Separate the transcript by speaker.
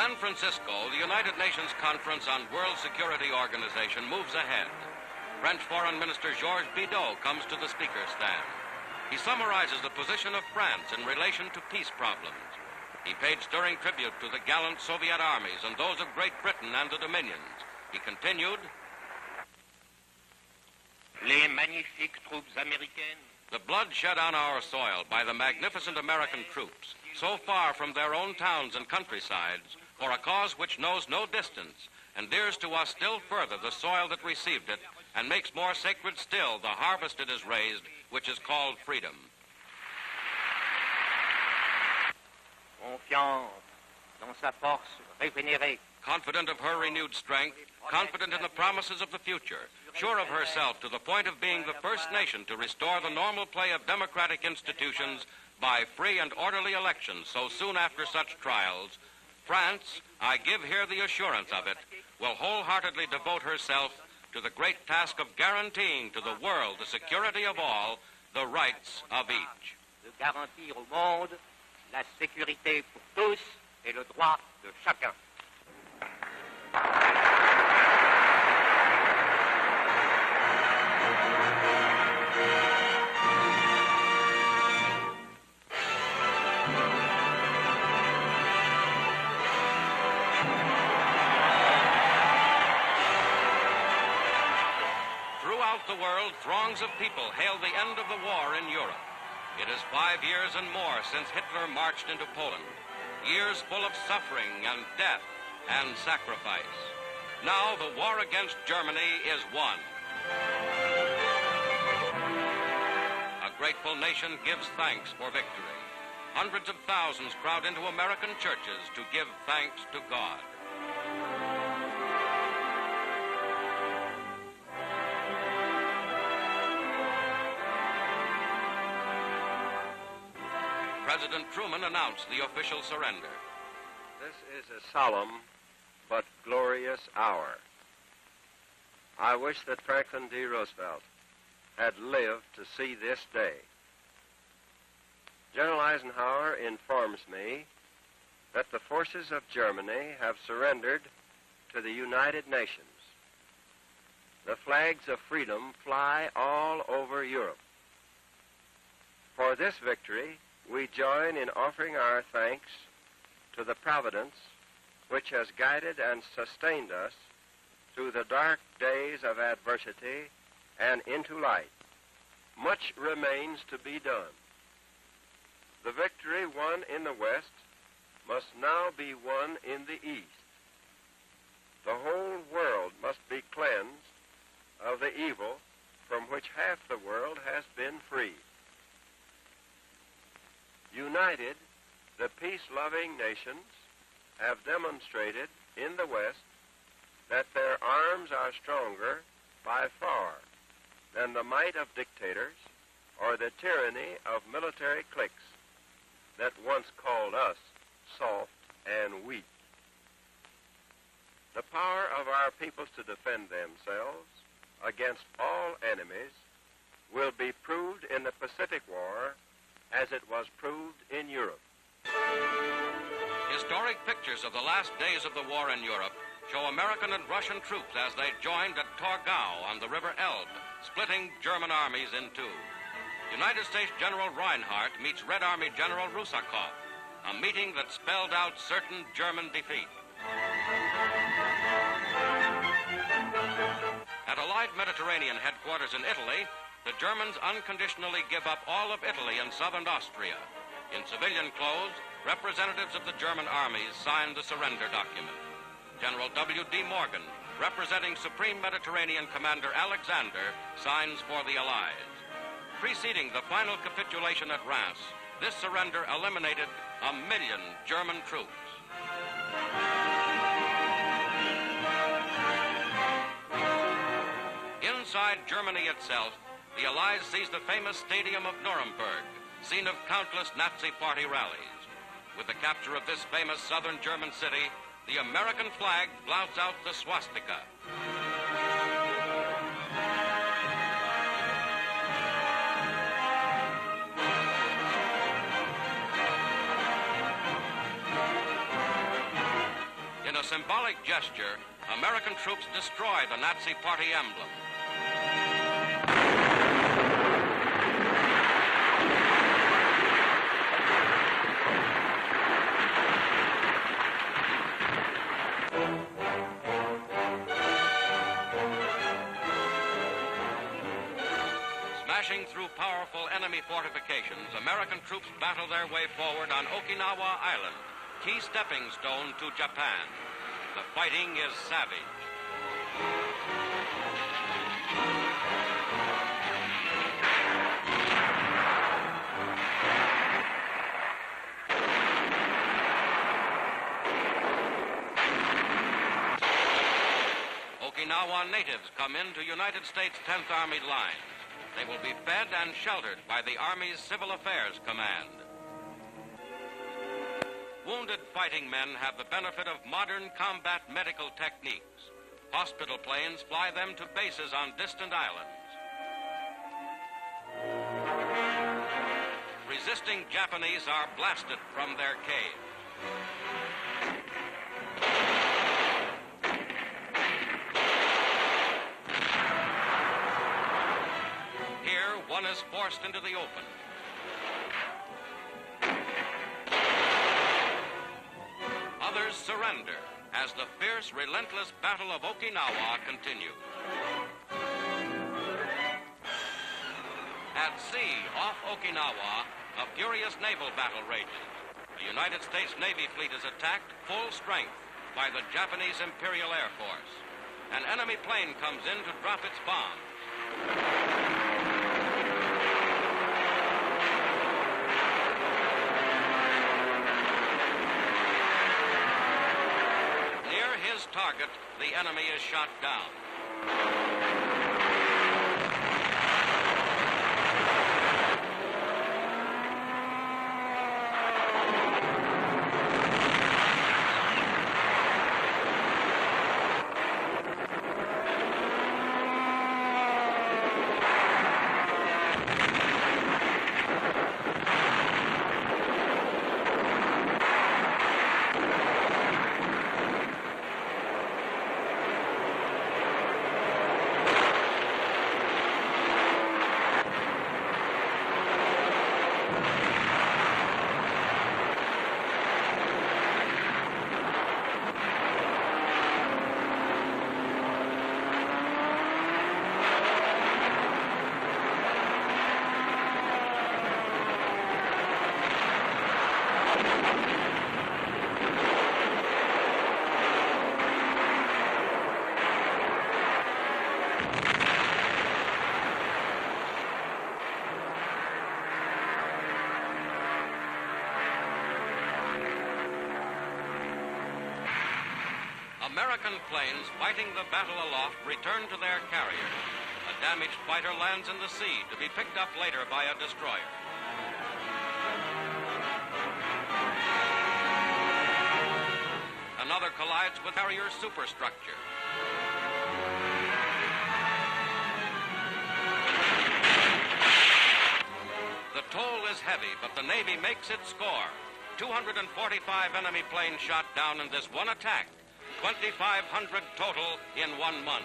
Speaker 1: San Francisco, the United Nations Conference on World Security Organization moves ahead. French Foreign Minister Georges Bidault comes to the speaker's stand. He summarizes the position of France in relation to peace problems. He paid stirring tribute to the gallant Soviet armies and those of Great Britain and the Dominions. He continued,
Speaker 2: Les magnifiques troupes américaines.
Speaker 1: the blood shed on our soil by the magnificent American troops, so far from their own towns and countrysides, for a cause which knows no distance, endears to us still further the soil that received it, and makes more sacred still the harvest it has raised, which is called freedom.
Speaker 2: Confiance dans sa force régénérée.
Speaker 1: Confident of her renewed strength, confident in the promises of the future, sure of herself to the point of being the first nation to restore the normal play of democratic institutions by free and orderly elections so soon after such trials, France, I give here the assurance of it, will wholeheartedly devote herself to the great task of guaranteeing to the world the security of all, the rights of each.
Speaker 2: De garantir au monde la sécurité pour tous et le droit de chacun.
Speaker 1: Throughout the world, throngs of people hail the end of the war in Europe. It is 5 years and more since Hitler marched into Poland. Years full of suffering and death and sacrifice. Now the war against Germany is won. A grateful nation gives thanks for victory. Hundreds of thousands crowd into American churches to give thanks to God. President Truman announced the official surrender.
Speaker 3: This is a solemn but glorious hour. I wish that Franklin D. Roosevelt had lived to see this day. General Eisenhower informs me that the forces of Germany have surrendered to the United Nations. The flags of freedom fly all over Europe. For this victory, we join in offering our thanks to the Providence which has guided and sustained us through the dark days of adversity and into light. Much remains to be done. The victory won in the West must now be won in the East. The whole world must be cleansed of the evil from which half the world has been freed. United, the peace-loving nations have demonstrated in the West that their arms are stronger by far than the might of dictators or the tyranny of military cliques that once called us soft and weak. The power of our peoples to defend themselves against all enemies will be proved in the Pacific War as it was proved in Europe.
Speaker 1: Historic pictures of the last days of the war in Europe show American and Russian troops as they joined at Torgau on the river Elbe, splitting German armies in two. United States General Reinhardt meets Red Army General Rusakov, a meeting that spelled out certain German defeat. At Allied Mediterranean headquarters in Italy, the Germans unconditionally give up all of Italy and southern Austria. In civilian clothes, representatives of the German armies signed the surrender document. General W.D. Morgan, representing Supreme Mediterranean Commander Alexander, signs for the Allies. Preceding the final capitulation at Reims, this surrender eliminated 1 million German troops. Inside Germany itself, the Allies seized the famous stadium of Nuremberg, scene of countless Nazi party rallies. With the capture of this famous southern German city, the American flag flouts out the swastika. symbolic gesture, American troops destroy the Nazi Party emblem. Smashing through powerful enemy fortifications, American troops battle their way forward on Okinawa Island, key stepping stone to Japan. The fighting is savage. Okinawa natives come into United States 10th Army lines. They will be fed and sheltered by the Army's Civil Affairs Command. Wounded fighting men have the benefit of modern combat medical techniques. Hospital planes fly them to bases on distant islands. Resisting Japanese are blasted from their caves. One is forced into the open. Others surrender as the fierce, relentless Battle of Okinawa continues. At sea, off Okinawa, a furious naval battle rages. The United States Navy fleet is attacked full strength by the Japanese Imperial Air Force. An enemy plane comes in to drop its bombs. His target, the enemy is shot down. American planes fighting the battle aloft return to their carriers. A damaged fighter lands in the sea to be picked up later by a destroyer. Another collides with carrier superstructure. The toll is heavy, but the Navy makes its score. 245 enemy planes shot down in this one attack. 2,500 total in 1 month.